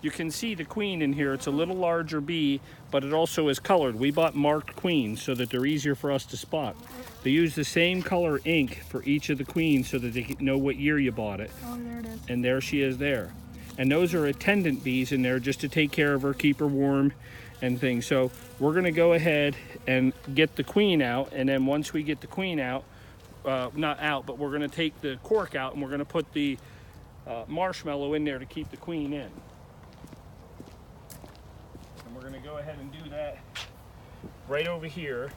You can see the queen in here. It's a little larger bee, but it also is colored. We bought marked queens so that they're easier for us to spot. They use the same color ink for each of the queens so that they can know what year you bought it. Oh, there it is. And there she is there. And those are attendant bees in there just to take care of her, keep her warm and things. So we're gonna go ahead and get the queen out, and then once we get the queen out, not out, but we're gonna take the cork out and we're gonna put the marshmallow in there to keep the queen in. And we're gonna go ahead and do that right over here.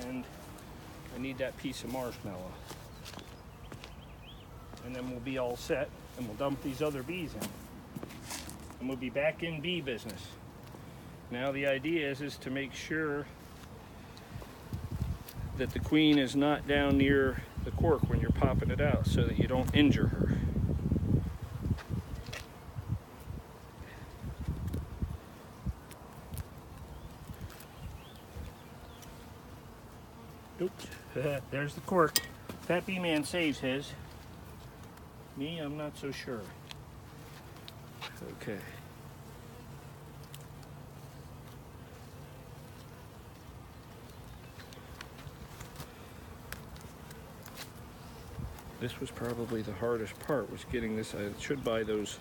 And I need that piece of marshmallow. And then we'll be all set, and we'll dump these other bees in. And we'll be back in bee business. Now the idea is to make sure that the queen is not down near the cork when you're popping it out so that you don't injure her. Oops, there's the cork. That bee man saves his. Me, I'm not so sure. Okay. This was probably the hardest part, was getting this. I should buy those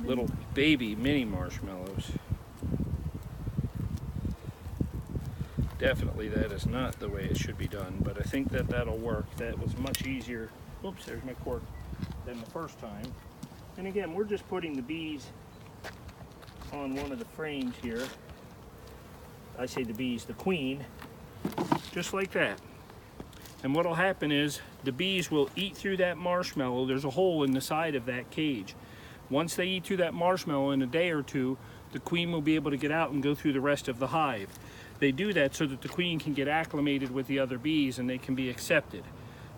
little baby mini marshmallows. Definitely that is not the way it should be done, but I think that that'll work. That was much easier. Oops, there's my cork. Than the first time. And again, we're just putting the bees on one of the frames here. I say the bees, the queen, just like that. And what'll happen is the bees will eat through that marshmallow. There's a hole in the side of that cage. Once they eat through that marshmallow in a day or two, the queen will be able to get out and go through the rest of the hive. They do that so that the queen can get acclimated with the other bees and they can be accepted.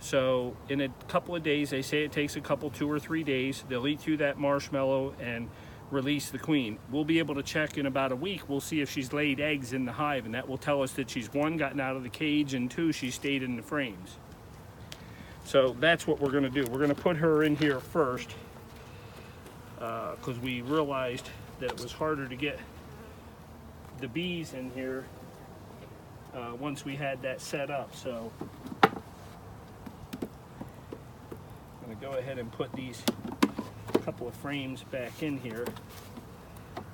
So in a couple of days, they say it takes a couple, 2 or 3 days, they'll eat through that marshmallow and release the queen. We'll be able to check in about a week. We'll see if she's laid eggs in the hive, and that will tell us that she's, 1, gotten out of the cage, and 2, she stayed in the frames. So that's what we're gonna do. We're gonna put her in here first because we realized that it was harder to get the bees in here once we had that set up. So I'm going to go ahead and put these couple of frames back in here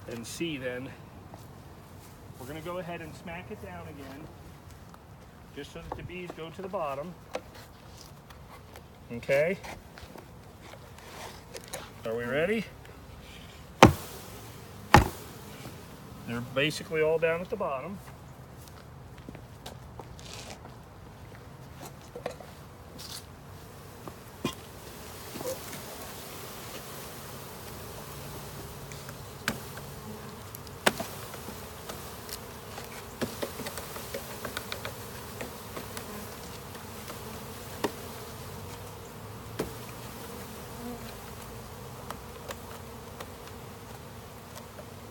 and see then. We're going to go ahead and smack it down again just so that the bees go to the bottom. Okay. Are we ready? They're basically all down at the bottom.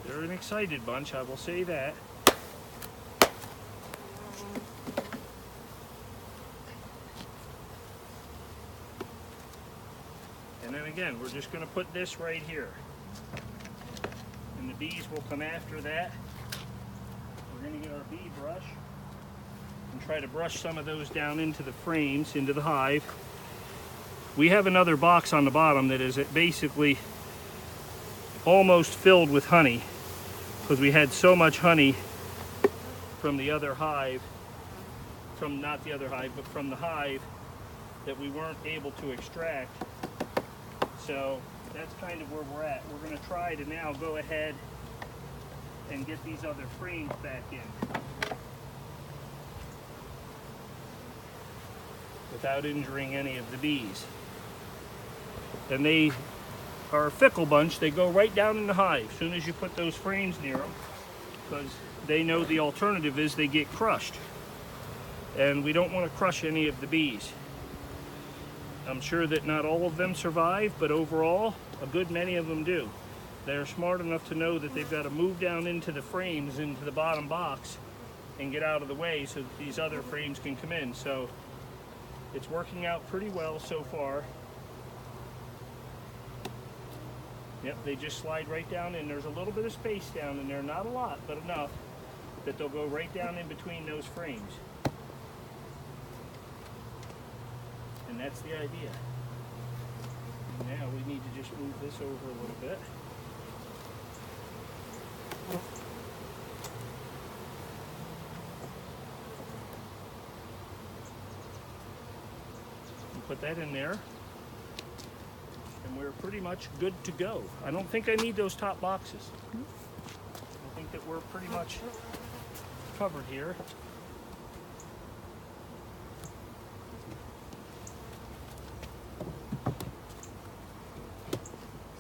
They're an excited bunch, I will say that. And then again, we're just going to put this right here. And the bees will come after that. We're going to get our bee brush and try to brush some of those down into the frames, into the hive. We have another box on the bottom that is basically almost filled with honey, because we had so much honey from the other hive, from not the other hive, but from the hive that we weren't able to extract. So that's kind of where we're at. We're going to try to now go ahead and get these other frames back in without injuring any of the bees. And they are a fickle bunch. They go right down in the hive as soon as you put those frames near them, because they know the alternative is they get crushed. And we don't want to crush any of the bees. I'm sure that not all of them survive, but overall, a good many of them do. They're smart enough to know that they've got to move down into the frames, into the bottom box, and get out of the way so that these other frames can come in. So it's working out pretty well so far. Yep, they just slide right down in. There's a little bit of space down in there, not a lot, but enough that they'll go right down in between those frames. And that's the idea. Now we need to just move this over a little bit. And put that in there. And we're pretty much good to go. I don't think I need those top boxes. I think that we're pretty much covered here.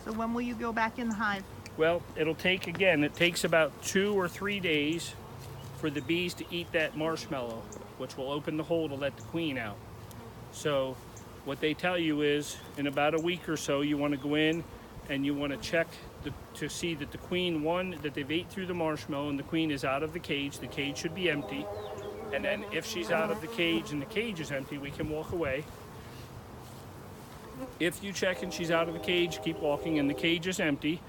So when will you go back in the hive? Well, it'll take, again, it takes about 2 or 3 days for the bees to eat that marshmallow, which will open the hole to let the queen out. So what they tell you is in about a week or so, you want to go in and you want to check to see that the queen, one, that they've ate through the marshmallow and the queen is out of the cage. The cage should be empty. And then if she's out of the cage and the cage is empty, we can walk away. If you check and she's out of the cage, keep walking and the cage is empty,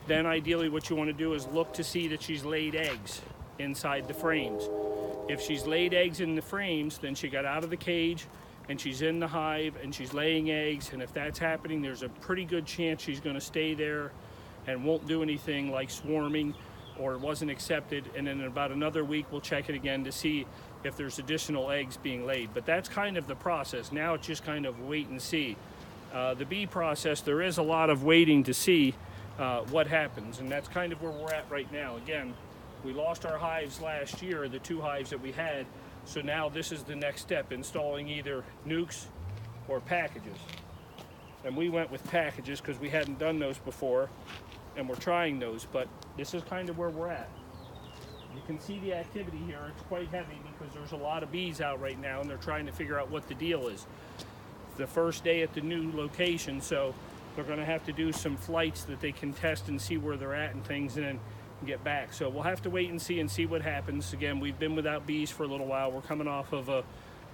then ideally what you want to do is look to see that she's laid eggs inside the frames. If she's laid eggs in the frames, then she got out of the cage and she's in the hive and she's laying eggs, and if that's happening, there's a pretty good chance she's going to stay there and won't do anything like swarming or wasn't accepted, and then in about another week we'll check it again to see if there's additional eggs being laid. But that's kind of the process. Now it's just kind of wait and see. The bee process, there is a lot of waiting to see what happens, and that's kind of where we're at right now. Again, we lost our hives last year, the 2 hives that we had, so now this is the next step, installing either nukes or packages. And we went with packages because we hadn't done those before, and we're trying those, but this is kind of where we're at. You can see the activity here. It's quite heavy because there's a lot of bees out right now, and they're trying to figure out what the deal is. It's the first day at the new location, so they're going to have to do some flights that they can test and see where they're at and things, and then get back. So we'll have to wait and see what happens. Again, we've been without bees for a little while. We're coming off of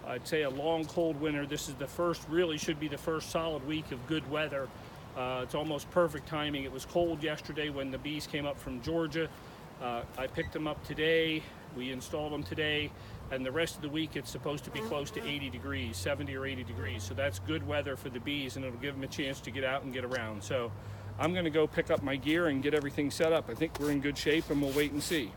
I'd say a long cold winter. This is the first, really should be the first solid week of good weather. It's almost perfect timing. It was cold yesterday when the bees came up from Georgia. I picked them up today. We installed them today, and the rest of the week it's supposed to be close to 80 degrees, 70 or 80 degrees. So that's good weather for the bees, and it'll give them a chance to get out and get around. So I'm going to go pick up my gear and get everything set up. I think we're in good shape, and we'll wait and see.